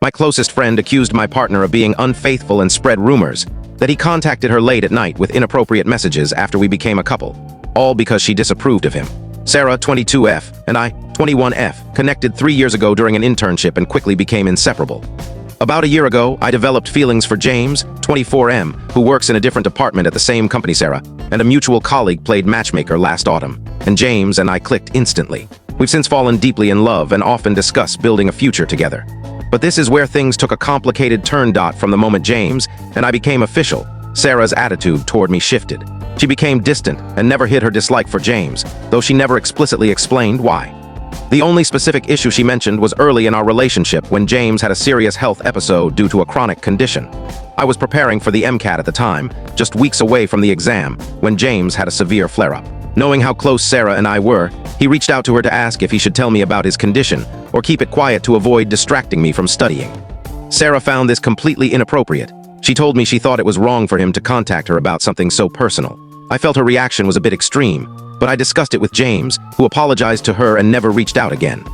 My closest friend accused my partner of being unfaithful and spread rumors that he contacted her late at night with inappropriate messages after we became a couple, all because she disapproved of him. Sarah, 22F, and I, 21F, connected 3 years ago during an internship and quickly became inseparable. About a year ago, I developed feelings for James, 24M, who works in a different department at the same company Sarah, and a mutual colleague played matchmaker last autumn, and James and I clicked instantly. We've since fallen deeply in love and often discuss building a future together. But this is where things took a complicated turn. From the moment James and I became official, Sarah's attitude toward me shifted. She became distant and never hid her dislike for James, though she never explicitly explained why. The only specific issue she mentioned was early in our relationship when James had a serious health episode due to a chronic condition. I was preparing for the MCAT at the time, just weeks away from the exam, when James had a severe flare-up. Knowing how close Sarah and I were, he reached out to her to ask if he should tell me about his condition or keep it quiet to avoid distracting me from studying. Sarah found this completely inappropriate. She told me she thought it was wrong for him to contact her about something so personal. I felt her reaction was a bit extreme, but I discussed it with James, who apologized to her and never reached out again.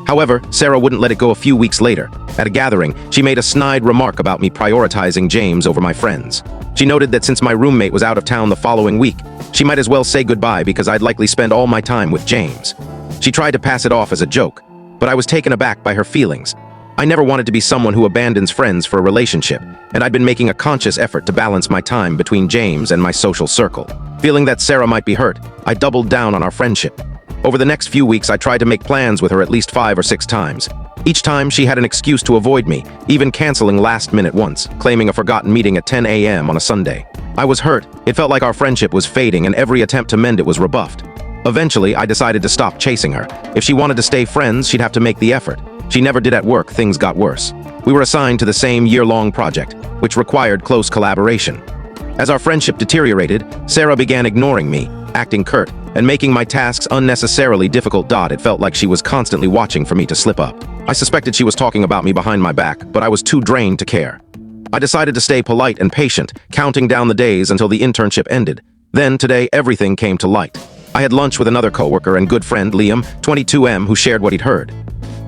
However, Sarah wouldn't let it go. A few weeks later, at a gathering, she made a snide remark about me prioritizing James over my friends. She noted that since my roommate was out of town the following week, she might as well say goodbye because I'd likely spend all my time with James. She tried to pass it off as a joke, but I was taken aback by her feelings. I never wanted to be someone who abandons friends for a relationship, and I'd been making a conscious effort to balance my time between James and my social circle. Feeling that Sarah might be hurt, I doubled down on our friendship. Over the next few weeks, I tried to make plans with her at least 5 or 6 times. Each time, she had an excuse to avoid me, even canceling last minute once, claiming a forgotten meeting at 10 a.m. on a Sunday. I was hurt. It felt like our friendship was fading, and every attempt to mend it was rebuffed. Eventually, I decided to stop chasing her. If she wanted to stay friends, she'd have to make the effort. She never did. At work, things got worse. We were assigned to the same year-long project, which required close collaboration. As our friendship deteriorated, Sarah began ignoring me, acting curt, and making my tasks unnecessarily difficult. It felt like she was constantly watching for me to slip up. I suspected she was talking about me behind my back, but I was too drained to care. I decided to stay polite and patient, counting down the days until the internship ended. Then, today, everything came to light. I had lunch with another coworker and good friend, Liam, 22M, who shared what he'd heard.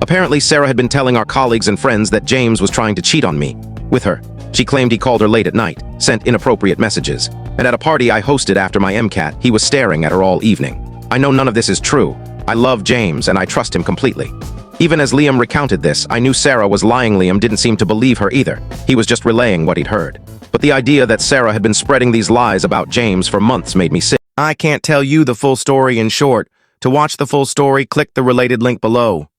Apparently, Sarah had been telling our colleagues and friends that James was trying to cheat on me with her. She claimed he called her late at night, sent inappropriate messages, and at a party I hosted after my MCAT, he was staring at her all evening. I know none of this is true. I love James and I trust him completely. Even as Liam recounted this, I knew Sarah was lying. Liam didn't seem to believe her either. He was just relaying what he'd heard. But the idea that Sarah had been spreading these lies about James for months made me sick. I can't tell you the full story in short. To watch the full story, click the related link below.